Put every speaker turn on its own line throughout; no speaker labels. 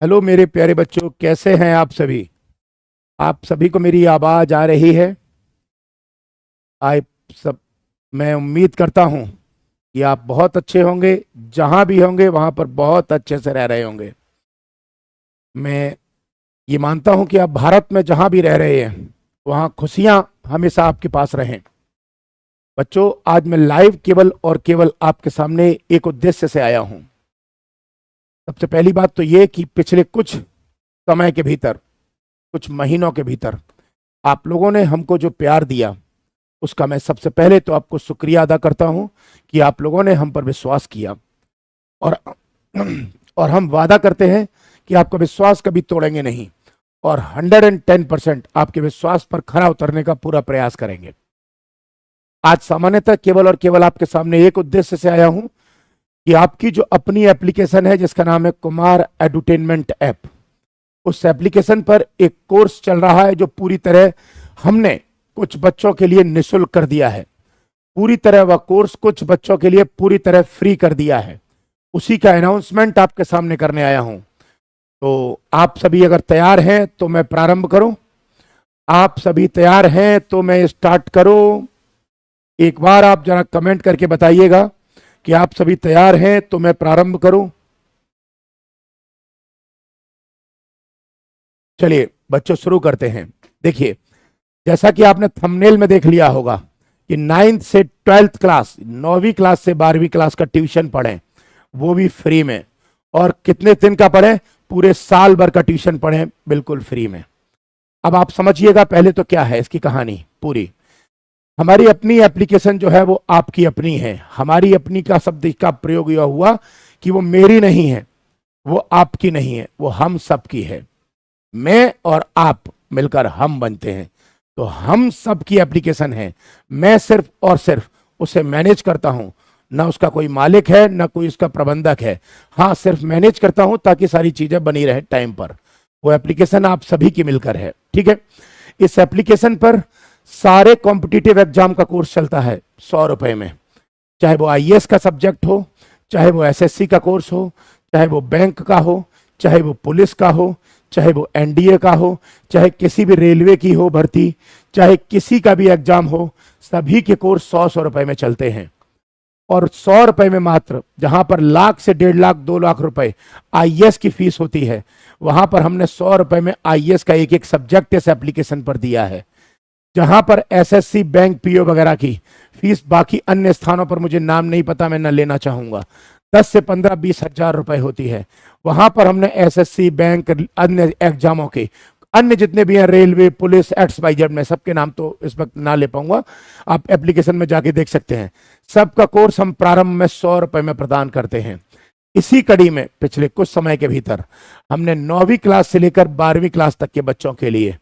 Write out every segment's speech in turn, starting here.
Hello मेरे प्यारे बच्चों, कैसे हैं आप सभी। आप सभी को मेरी आवाज आ रही है। आप सब, मैं उम्मीद करता हूं कि आप बहुत अच्छे होंगे। जहां भी होंगे वहां पर बहुत अच्छे से रह रहे होंगे। मैं ये मानता हूं कि आप भारत में जहां भी रह रहे हैं वहां खुशियां हमेशा आपके पास रहें। बच्चों, आज मैं लाइव केवल और केवल आपके सामने एक उद्देश्य से आया हूं। सबसे पहली बात तो ये कि पिछले कुछ समय के भीतर, कुछ महीनों के भीतर आप लोगों ने हमको जो प्यार दिया, उसका मैं सबसे पहले तो आपको शुक्रिया अदा करता हूं कि आप लोगों ने हम पर विश्वास किया। और और हम वादा करते हैं कि आपका विश्वास कभी तोड़ेंगे नहीं और 110% आपके विश्वास पर खरा उतरने का पूरा प्रयास करेंगे। आज सामान्यतः केवल और केवल आपके सामने एक उद्देश्य से आया हूं कि आपकी जो अपनी एप्लीकेशन है जिसका नाम है कुमार एडुटेनमेंट ऐप, उस एप्लीकेशन पर एक कोर्स चल रहा है जो पूरी तरह हमने कुछ बच्चों के लिए निःशुल्क कर दिया है। पूरी तरह वह कोर्स कुछ बच्चों के लिए पूरी तरह फ्री कर दिया है। उसी का अनाउंसमेंट आपके सामने करने आया हूं। तो आप सभी अगर तैयार हैं तो मैं प्रारंभ करूं। आप सभी तैयार हैं तो मैं स्टार्ट करूं। एक बार आप जरा कमेंट करके बताइएगा कि आप सभी तैयार हैं तो मैं प्रारंभ करूं। चलिए बच्चों, शुरू करते हैं। देखिए, जैसा कि आपने थंबनेल में देख लिया होगा कि 9th से 12th क्लास, 9वीं क्लास से 12वीं क्लास का ट्यूशन पढ़ें, वो भी फ्री में। और कितने दिन का पढ़ें? पूरे साल भर का ट्यूशन पढ़ें, बिल्कुल फ्री में। अब आप समझिएगा पहले तो क्या है इसकी कहानी पूरी। हमारी अपनी एप्लीकेशन जो है वो आपकी अपनी है। हमारी अपनी का शब्द का प्रयोग यह हुआ कि वो मेरी नहीं है, वो आपकी नहीं है, वो हम सबकी है। मैं और आप मिलकर हम बनते हैं, तो हम सब की एप्लीकेशन है। मैं सिर्फ और सिर्फ उसे मैनेज करता हूं, ना उसका कोई मालिक है ना कोई उसका प्रबंधक है। हाँ, सिर्फ मैनेज करता हूं ताकि सारी चीजें बनी रहे टाइम पर। वो एप्लीकेशन आप सभी की मिलकर है, ठीक है। इस एप्लीकेशन पर सारे कॉम्पिटिटिव एग्जाम का कोर्स चलता है 100 रुपए में। चाहे वो आईएएस का सब्जेक्ट हो, चाहे वो एसएससी का कोर्स हो, चाहे वो बैंक का हो, चाहे वो पुलिस का हो, चाहे वो एनडीए का हो, चाहे किसी भी रेलवे की हो भर्ती, चाहे किसी का भी एग्जाम हो, सभी के कोर्स 100 रुपए में चलते हैं। और 100 रुपए में मात्र, जहां पर लाख से 1.5 लाख 2 लाख रुपए आईएएस की फीस होती है, वहां पर हमने 100 रुपए में आईएएस का एक एक सब्जेक्ट इस एप्लीकेशन पर दिया है। जहां पर एसएससी, बैंक, पीओ वगैरह की फीस बाकी अन्य स्थानों पर मुझे नाम नहीं पता, मैं न लेना चाहूंगा, 10 से 15 20 हजार रुपए होती है। वहां पर हमने एसएससी, बैंक, अन्य एग्जामों के अन्य जितने भी हैं, रेलवे, पुलिस, XYZ, में सबके नाम तो इस वक्त ना ले पाऊंगा, आप एप्लीकेशन में जाके देख सकते हैं। सबका कोर्स हम प्रारंभ में 100 रुपए में प्रदान करते हैं। इसी कड़ी में पिछले कुछ समय के भीतर हमने 9वीं क्लास से लेकर 12वीं क्लास तक के बच्चों के लिए,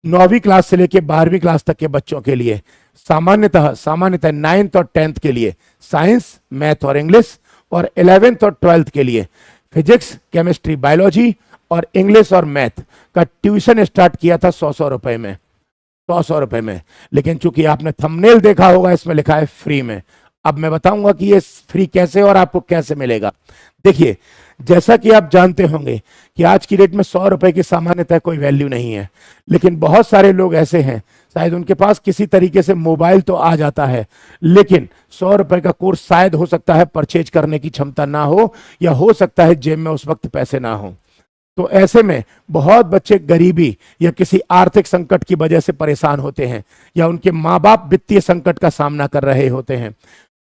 9वीं क्लास से लेकर 12वीं क्लास तक के बच्चों के लिए सामान्यतः 9th और 10th के लिए साइंस, मैथ और इंग्लिश, और 11th और 12th के लिए फिजिक्स, केमिस्ट्री, बायोलॉजी और इंग्लिश और मैथ का ट्यूशन स्टार्ट किया था 100 रुपए में, 100 रुपए में। लेकिन चूंकि आपने थंबनेल देखा होगा, इसमें लिखा है फ्री में। अब मैं बताऊंगा कि ये फ्री कैसे और आपको कैसे मिलेगा। देखिए, जैसा कि आप जानते होंगे कि आज की डेट में 100 रुपए की सामान्यतः कोई वैल्यू नहीं है, लेकिन बहुत सारे लोग ऐसे हैं, शायद उनके पास किसी तरीके से मोबाइल तो आ जाता है, लेकिन 100 रुपए का कोर्स शायद हो सकता है परचेज करने की क्षमता ना हो, या हो सकता है जेब में उस वक्त पैसे ना हो। तो ऐसे में बहुत बच्चे गरीबी या किसी आर्थिक संकट की वजह से परेशान होते हैं, या उनके माँ बाप वित्तीय संकट का सामना कर रहे होते हैं।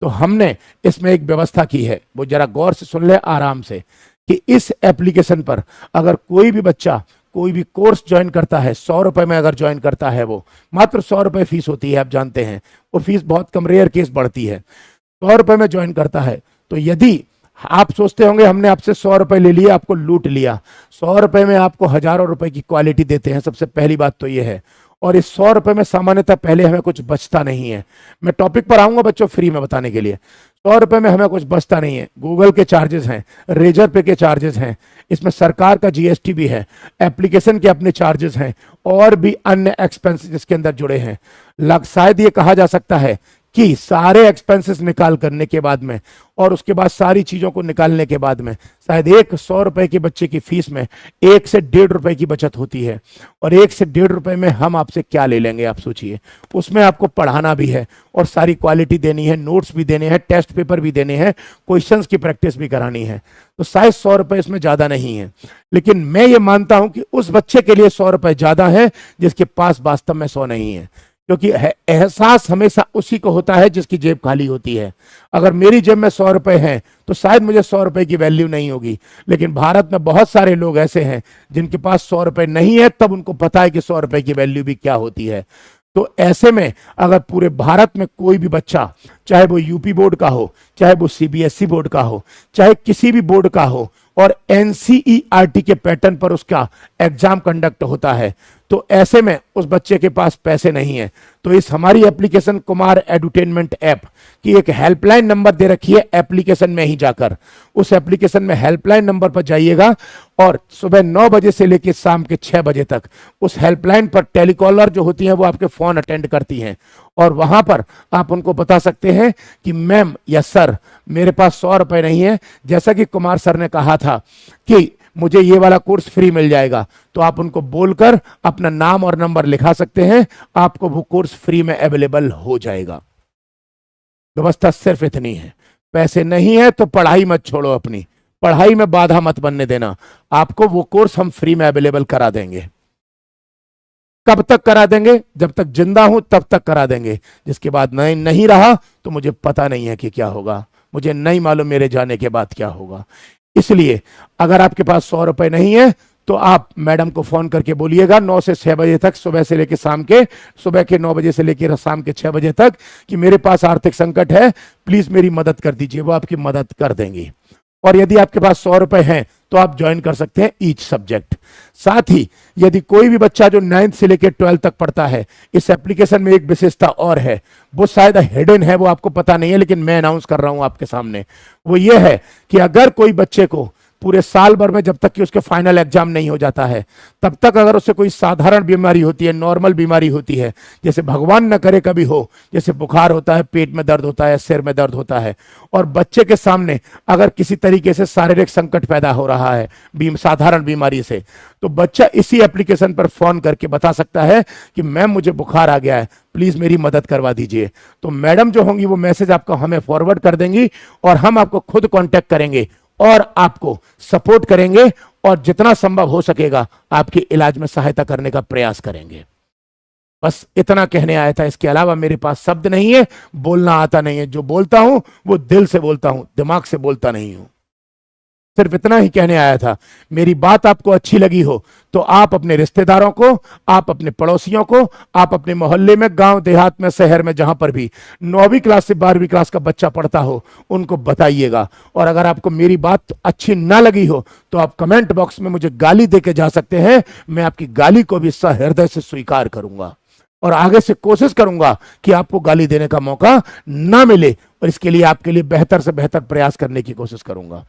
तो हमने इसमें एक व्यवस्था की है, वो जरा गौर से सुन ले आराम से, कि इस एप्लीकेशन पर अगर कोई भी बच्चा कोई भी कोर्स ज्वाइन करता है, 100 रुपए में अगर ज्वाइन करता है, वो मात्र 100 रुपए फीस होती है, आप जानते हैं वो फीस बहुत कम, रेयर केस बढ़ती है। 100 रुपए में ज्वाइन करता है, तो यदि आप सोचते होंगे हमने आपसे 100 रुपए ले लिए, आपको लूट लिया, 100 रुपए में आपको हजारों रुपए की क्वालिटी देते हैं। सबसे पहली बात तो यह है। और इस 100 रुपए में सामान्यतः पहले हमें कुछ बचता नहीं है। मैं टॉपिक पर आऊंगा बच्चों फ्री में बताने के लिए। 100 रुपए में हमें कुछ बचता नहीं है। गूगल के चार्जेस हैं, रेजर पे के चार्जेस हैं, इसमें सरकार का जीएसटी भी है, एप्लीकेशन के अपने चार्जेस हैं, और भी अन्य एक्सपेंस जिसके अंदर जुड़े हैं। शायद ये कहा जा सकता है कि सारे एक्सपेंसेस निकाल करने के बाद में और उसके बाद सारी चीजों को निकालने के बाद में शायद 100 रुपए के बच्चे की फीस में 1 से 1.5 रुपए की बचत होती है। और 1 से 1.5 रुपए में हम आपसे क्या ले लेंगे आप सोचिए। उसमें आपको पढ़ाना भी है और सारी क्वालिटी देनी है, नोट्स भी देने हैं, टेस्ट पेपर भी देने हैं, क्वेश्चंस की प्रैक्टिस भी करानी है। तो शायद 100 रुपए इसमें ज्यादा नहीं है, लेकिन मैं ये मानता हूं कि उस बच्चे के लिए 100 रुपए ज्यादा है जिसके पास वास्तव में 100 नहीं है। क्योंकि एहसास हमेशा उसी को होता है जिसकी जेब खाली होती है। अगर मेरी जेब में 100 रुपए हैं तो शायद मुझे 100 रुपए की वैल्यू नहीं होगी, लेकिन भारत में बहुत सारे लोग ऐसे हैं जिनके पास 100 रुपए नहीं है, तब उनको पता है कि 100 रुपए की वैल्यू भी क्या होती है। तो ऐसे में अगर पूरे भारत में कोई भी बच्चा, चाहे वो यूपी बोर्ड का हो, चाहे वो सीबीएसई बोर्ड का हो, चाहे किसी भी बोर्ड का हो, और एनसीईआरटी के पैटर्न पर उसका एग्जाम कंडक्ट होता है, तो ऐसे में उस बच्चे के पास पैसे नहीं है, तो इस हमारी एप्लीकेशन कुमार एडुटेनमेंट ऐप की एक हेल्पलाइन नंबर दे रखी है। एप्लीकेशन में ही जाकर उस एप्लीकेशन में हेल्पलाइन नंबर पर जाइएगा और सुबह 9 बजे से लेकर शाम के 6 बजे तक उस हेल्पलाइन पर टेलीकॉलर जो होती हैं वो आपके फोन अटेंड करती हैं, और वहां पर आप उनको बता सकते हैं कि मैम या सर मेरे पास 100 रुपए नहीं है, जैसा कि कुमार सर ने कहा था कि मुझे ये वाला कोर्स फ्री मिल जाएगा, तो आप उनको बोलकर अपना नाम और नंबर लिखा सकते हैं, आपको वो कोर्स फ्री में अवेलेबल हो जाएगा। व्यवस्था सिर्फ इतनी है। पैसे नहीं है तो पढ़ाई मत छोड़ो, अपनी पढ़ाई में बाधा मत बनने देना। आपको वो कोर्स हम फ्री में अवेलेबल करा देंगे। कब तक करा देंगे? जब तक जिंदा हूं तब तक करा देंगे। जिसके बाद नहीं रहा तो मुझे पता नहीं है कि क्या होगा, मुझे नहीं मालूम मेरे जाने के बाद क्या होगा। इसलिए अगर आपके पास 100 रुपए नहीं है तो आप मैडम को फोन करके बोलिएगा 9 से 6 बजे तक, सुबह से लेकर सुबह के 9 बजे से लेकर शाम के 6 बजे तक, कि मेरे पास आर्थिक संकट है, प्लीज मेरी मदद कर दीजिए। वो आपकी मदद कर देंगी। और यदि आपके पास 100 रुपए हैं तो आप ज्वाइन कर सकते हैं ईच सब्जेक्ट। साथ ही यदि कोई भी बच्चा जो 9th से लेकर 12th तक पढ़ता है, इस एप्लीकेशन में एक विशेषता और है, वो शायद हिडन है, वो आपको पता नहीं है, लेकिन मैं अनाउंस कर रहा हूं आपके सामने। वो ये है कि अगर कोई बच्चे को पूरे साल भर में, जब तक कि उसके फाइनल एग्जाम नहीं हो जाता है, तब तक अगर उससे कोई साधारण बीमारी होती है, नॉर्मल बीमारी होती है, जैसे भगवान न करे कभी हो, जैसे बुखार होता है, पेट में दर्द होता है, सिर में दर्द होता है, और बच्चे के सामने अगर किसी तरीके से शारीरिक संकट पैदा हो रहा है साधारण बीमारी से, तो बच्चा इसी एप्लीकेशन पर फोन करके बता सकता है कि मैम मुझे बुखार आ गया है, प्लीज मेरी मदद करवा दीजिए। तो मैडम जो होंगी वो मैसेज आपको हमें फॉरवर्ड कर देंगी और हम आपको खुद कांटेक्ट करेंगे और आपको सपोर्ट करेंगे और जितना संभव हो सकेगा आपके इलाज में सहायता करने का प्रयास करेंगे। बस इतना कहने आया था, इसके अलावा मेरे पास शब्द नहीं है, बोलना आता नहीं है। जो बोलता हूं वो दिल से बोलता हूं, दिमाग से बोलता नहीं हूं। सिर्फ इतना ही कहने आया था। मेरी बात आपको अच्छी लगी हो तो आप अपने रिश्तेदारों को, आप अपने पड़ोसियों को, आप अपने मोहल्ले में, गांव देहात में, शहर में, जहां पर भी 9वीं क्लास से 12वीं क्लास का बच्चा पढ़ता हो, उनको बताइएगा। और अगर आपको मेरी बात अच्छी ना लगी हो तो आप कमेंट बॉक्स में मुझे गाली देके जा सकते हैं। मैं आपकी गाली को भी सहृदय से स्वीकार करूंगा और आगे से कोशिश करूंगा कि आपको गाली देने का मौका ना मिले, और इसके लिए आपके लिए बेहतर से बेहतर प्रयास करने की कोशिश करूंगा।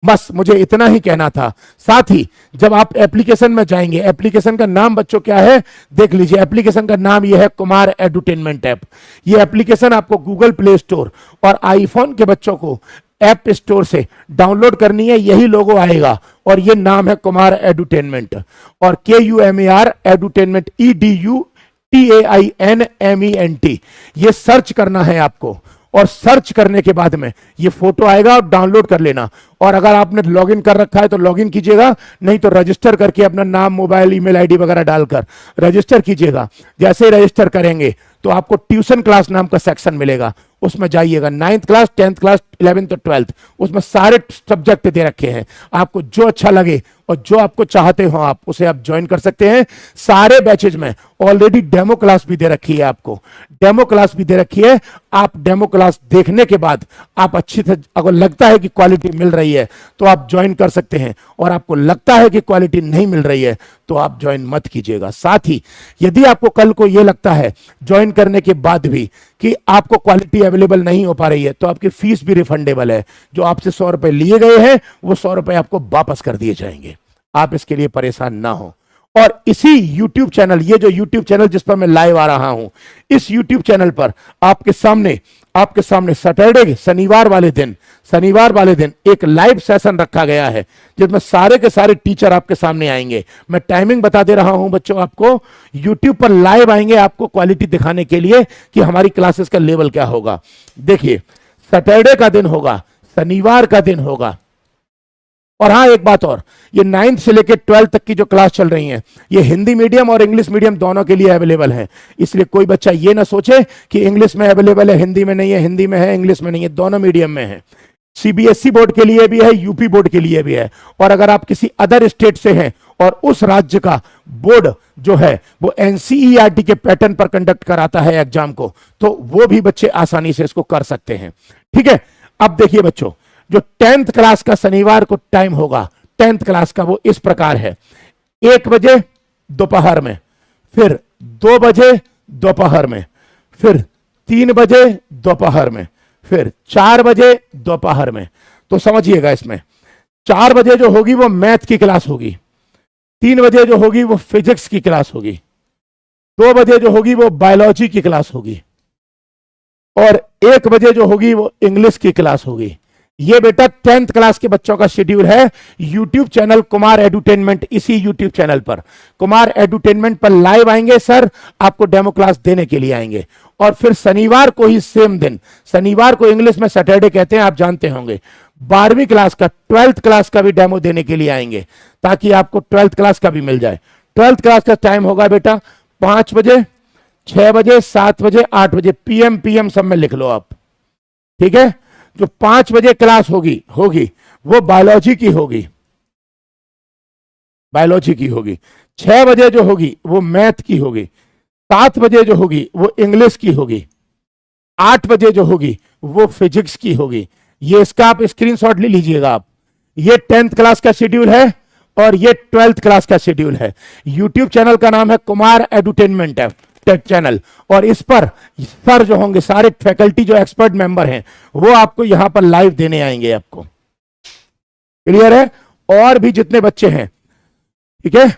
बस मुझे इतना ही कहना था। साथ ही जब आप एप्लीकेशन में जाएंगे, एप्लीकेशन का नाम बच्चों क्या है देख लीजिए। एप्लीकेशन का नाम यह है कुमार एडुटेनमेंट ऐप। यह एप्लीकेशन आपको गूगल प्ले स्टोर और आईफोन के बच्चों को ऐप स्टोर से डाउनलोड करनी है। यही लोगो आएगा और यह नाम है कुमार एडुटेनमेंट, और KUMAR एडुटेनमेंट, EDUTAINMENT। ये सर्च करना है आपको, और सर्च करने के बाद में ये फोटो आएगा और डाउनलोड कर लेना। और अगर आपने लॉगिन कर रखा है तो लॉगिन कीजिएगा, नहीं तो रजिस्टर करके अपना नाम, मोबाइल, ईमेल आईडी वगैरह डालकर रजिस्टर कीजिएगा। जैसे ही रजिस्टर करेंगे तो आपको ट्यूशन क्लास नाम का सेक्शन मिलेगा, उसमें जाइएगा। 9th class, 10th class, 11th और 12th, उसमें सारे सब्जेक्ट दे रखे हैं। आपको जो अच्छा लगे और जो आपको चाहते हो आप उसे आप ज्वाइन कर सकते हैं। सारे बैचेज में ऑलरेडी डेमो क्लास भी दे रखी है, आपको डेमो क्लास भी दे रखी है। आप डेमो क्लास देखने के बाद आप अच्छी से, अगर लगता है कि क्वालिटी मिल रही है तो आप ज्वाइन कर सकते हैं, और आपको लगता है कि क्वालिटी नहीं मिल रही है तो आप ज्वाइन मत कीजिएगा। साथ ही यदि आपको कल को यह लगता है ज्वाइन करने के बाद भी कि आपको क्वालिटी अवेलेबल नहीं हो पा रही है, तो आपकी फीस भी रिफंडेबल है। जो आपसे 100 रुपए लिए गए हैं वो 100 रुपए आपको वापस कर दिए जाएंगे। आप इसके लिए परेशान ना हो। और इसी YouTube चैनल, ये जो YouTube चैनल जिस पर मैं लाइव आ रहा हूं, इस YouTube चैनल पर आपके सामने सैटरडे, शनिवार वाले दिन एक लाइव सेशन रखा गया है जिसमें सारे के सारे टीचर आपके सामने आएंगे। मैं टाइमिंग बता दे रहा हूं बच्चों, आपको YouTube पर लाइव आएंगे आपको क्वालिटी दिखाने के लिए कि हमारी क्लासेस का लेवल क्या होगा। देखिए, सैटरडे का दिन होगा, शनिवार का दिन होगा। और हाँ, एक बात और, ये 9th से लेकर 12th तक की जो क्लास चल रही है, ये हिंदी मीडियम और इंग्लिश मीडियम दोनों के लिए अवेलेबल है। इसलिए कोई बच्चा ये ना सोचे कि इंग्लिश में अवेलेबल है, हिंदी में नहीं है, हिंदी में है, इंग्लिश में नहीं है, दोनों मीडियम में है। सीबीएसई बोर्ड के लिए भी है, यूपी बोर्ड के लिए भी है। और अगर आप किसी अदर स्टेट से हैं और उस राज्य का बोर्ड जो है वो एनसीईआरटी के पैटर्न पर कंडक्ट कराता है एग्जाम को, तो वो भी बच्चे आसानी से इसको कर सकते हैं। ठीक है, अब देखिए बच्चों, जो 10th क्लास का शनिवार को टाइम होगा, 10th क्लास का, वो इस प्रकार है। 1 बजे दोपहर में, फिर 2 बजे दोपहर में, फिर 3 बजे दोपहर में, फिर 4 बजे दोपहर में। तो समझिएगा, इसमें 4 बजे जो होगी वो मैथ की क्लास होगी, 3 बजे जो होगी वो फिजिक्स की क्लास होगी, 2 बजे जो होगी वो बायोलॉजी की क्लास होगी, और 1 बजे जो होगी वो इंग्लिश की क्लास होगी। ये बेटा 10th क्लास के बच्चों का शेड्यूल है YouTube चैनल कुमार एडुटेनमेंट। इसी YouTube चैनल पर कुमार एडुटेनमेंट पर लाइव आएंगे सर, आपको डेमो क्लास देने के लिए आएंगे। और फिर शनिवार को ही सेम दिन, शनिवार को इंग्लिश में सैटरडे कहते हैं, आप जानते होंगे, 12वीं क्लास का, 12th क्लास का भी डेमो देने के लिए आएंगे, ताकि आपको 12th क्लास का भी मिल जाए। 12th क्लास का टाइम होगा बेटा 5 बजे, 6 बजे, 7 बजे, 8 बजे, PM सब में लिख लो आप। ठीक है, जो 5 बजे क्लास होगी वो बायोलॉजी की होगी, 6 बजे जो होगी वो मैथ की होगी, 7 बजे जो होगी वो इंग्लिश की होगी, 8 बजे जो होगी वो फिजिक्स की होगी। ये इसका आप स्क्रीनशॉट ले लीजिएगा आप। ये 10th क्लास का शेड्यूल है और ये 12th क्लास का शेड्यूल है। YouTube चैनल का नाम है कुमार एडुटेनमेंट चैनल, और इस पर सर जो होंगे, सारे फैकल्टी जो एक्सपर्ट मेंबर हैं, वो आपको यहां पर लाइव देने आएंगे आपको। क्लियर है? और भी जितने बच्चे हैं, ठीक है,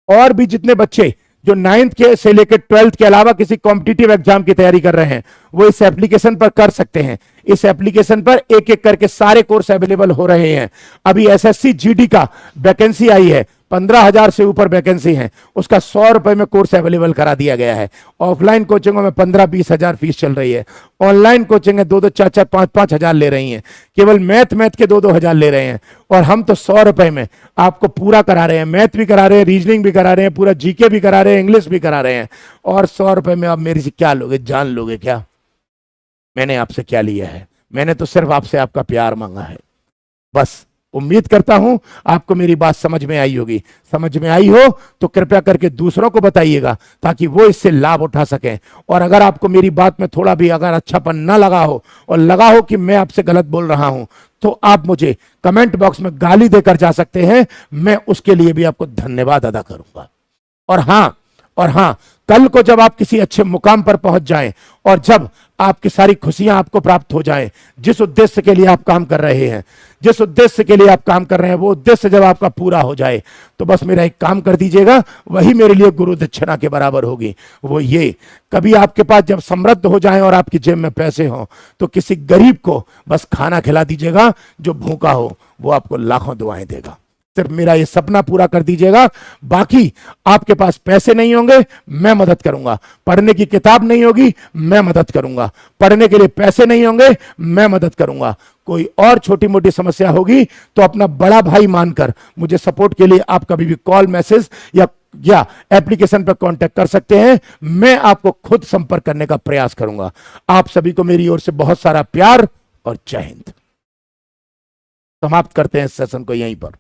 और भी जितने बच्चे जो 9th के से लेकर 12th के अलावा किसी कॉम्पिटिटिव एग्जाम की तैयारी कर रहे हैं, वो इस एप्लीकेशन पर कर सकते हैं। इस एप्लीकेशन पर एक एक करके सारे कोर्स अवेलेबल हो रहे हैं। अभी एसएससी जीडी का वैकेंसी आई है, 15,000 से ऊपर वैकेंसी है, उसका 100 रुपए में कोर्स अवेलेबल करा दिया गया है। ऑफलाइन कोचिंगों में 15-20 हजार फीस चल रही है, ऑनलाइन कोचिंग है 2-2, 4-4, 5-5 हजार ले रही हैं, केवल मैथ के 2-2 हजार ले रहे हैं। और हम तो 100 रुपए में आपको पूरा करा रहे हैं, मैथ भी करा रहे हैं, रीजनिंग भी करा रहे हैं, पूरा जीके भी करा रहे हैं, इंग्लिश भी करा रहे हैं। और 100 रुपए में आप मेरे से क्या लोगे? जान लोगे क्या? मैंने आपसे क्या लिया है? मैंने तो सिर्फ आपसे आपका प्यार मांगा है, बस। उम्मीद करता हूं आपको मेरी बात समझ में आई होगी। समझ में आई हो तो कृपया करके दूसरों को बताइएगा, ताकि वो इससे लाभ उठा सकें। और अगर आपको मेरी बात में थोड़ा भी अगर अच्छापन ना लगा हो और लगा हो कि मैं आपसे गलत बोल रहा हूं, तो आप मुझे कमेंट बॉक्स में गाली देकर जा सकते हैं, मैं उसके लिए भी आपको धन्यवाद अदा करूंगा। और हाँ, कल को जब आप किसी अच्छे मुकाम पर पहुंच जाएं और जब आपकी सारी खुशियां आपको प्राप्त हो जाएं, जिस उद्देश्य के लिए आप काम कर रहे हैं, वो उद्देश्य जब आपका पूरा हो जाए, तो बस मेरा एक काम कर दीजिएगा, वही मेरे लिए गुरु दक्षिणा के बराबर होगी। वो ये, कभी आपके पास जब समृद्ध हो जाए और आपकी जेब में पैसे हों, तो किसी गरीब को बस खाना खिला दीजिएगा, जो भूखा हो वो आपको लाखों दुआएं देगा। सिर्फ मेरा ये सपना पूरा कर दीजिएगा। बाकी आपके पास पैसे नहीं होंगे, मैं मदद करूंगा। पढ़ने की किताब नहीं होगी, मैं मदद करूंगा। पढ़ने के लिए पैसे नहीं होंगे, मैं मदद करूंगा। कोई और छोटी मोटी समस्या होगी तो अपना बड़ा भाई मानकर मुझे सपोर्ट के लिए आप कभी भी कॉल, मैसेज या एप्लीकेशन पर कांटेक्ट कर सकते हैं। मैं आपको खुद संपर्क करने का प्रयास करूंगा। आप सभी को मेरी ओर से बहुत सारा प्यार और जय हिंद। समाप्त करते हैं इस सेशन को यहीं पर।